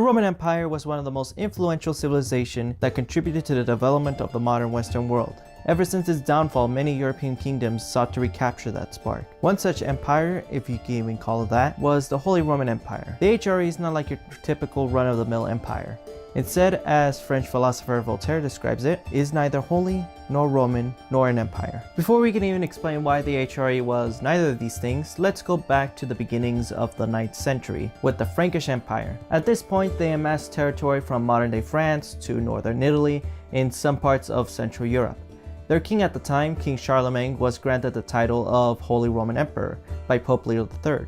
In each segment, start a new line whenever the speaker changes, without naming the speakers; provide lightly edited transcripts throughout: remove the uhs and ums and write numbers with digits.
Roman Empire was one of the most influential civilizations that contributed to the development of the modern Western world. Ever since its downfall, many European kingdoms sought to recapture that spark. One such empire, if you can even call it that, was the Holy Roman Empire. The HRE is not like your typical run-of-the-mill empire. Instead, as French philosopher Voltaire describes it, is neither holy, nor Roman, nor an empire. Before we can even explain why the HRE was neither of these things, let's go back to the beginnings of the 9th century with the Frankish Empire. At this point, they amassed territory from modern-day France to northern Italy in some parts of Central Europe. Their king at the time, King Charlemagne, was granted the title of Holy Roman Emperor by Pope Leo III.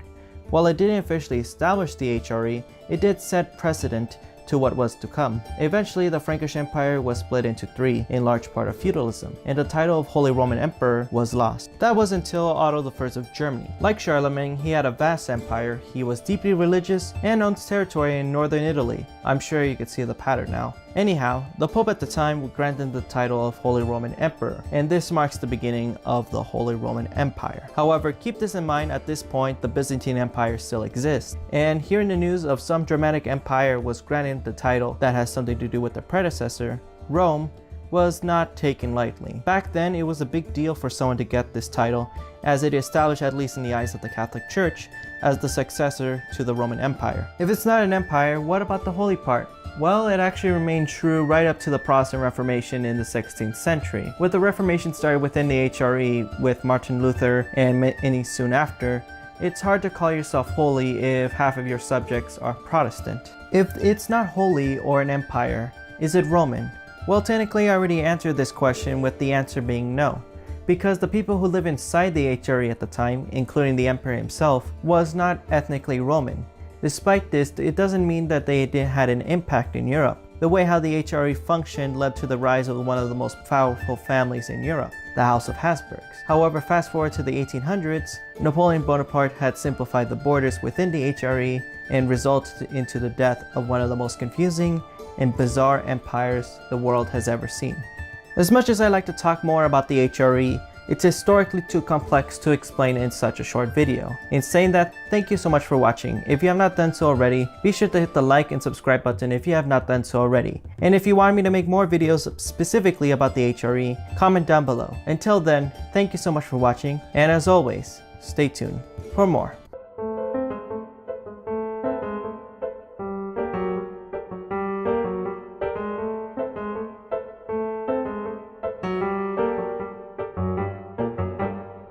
While it didn't officially establish the HRE, it did set precedent to what was to come. Eventually, the Frankish Empire was split into three, in large part of feudalism, and the title of Holy Roman Emperor was lost. That was until Otto I of Germany. Like Charlemagne, he had a vast empire, he was deeply religious, and owned territory in northern Italy. I'm sure you can see the pattern now. Anyhow, the Pope at the time granted the title of Holy Roman Emperor, and this marks the beginning of the Holy Roman Empire. However, keep this in mind, at this point, the Byzantine Empire still exists. And hearing the news of some Germanic empire was granted the title that has something to do with the predecessor, Rome, was not taken lightly. Back then, it was a big deal for someone to get this title, as it established, at least in the eyes of the Catholic Church, as the successor to the Roman Empire. If it's not an empire, what about the holy part? Well, it actually remained true right up to the Protestant Reformation in the 16th century. With the Reformation started within the HRE with Martin Luther and many soon after, it's hard to call yourself holy if half of your subjects are Protestant. If it's not holy or an empire, is it Roman? Well, technically I already answered this question with the answer being no, because the people who live inside the HRE at the time, including the emperor himself, was not ethnically Roman. Despite this, it doesn't mean that they had an impact in Europe. The way how the HRE functioned led to the rise of one of the most powerful families in Europe, the House of Habsburgs. However, fast forward to the 1800s, Napoleon Bonaparte had simplified the borders within the HRE and resulted into the death of one of the most confusing and bizarre empires the world has ever seen. As much as I like to talk more about the HRE, it's historically too complex to explain in such a short video. In saying that, thank you so much for watching. If you have not done so already, be sure to hit the like and subscribe button if you have not done so already. And if you want me to make more videos specifically about the HRE, comment down below. Until then, thank you so much for watching, and as always, stay tuned for more.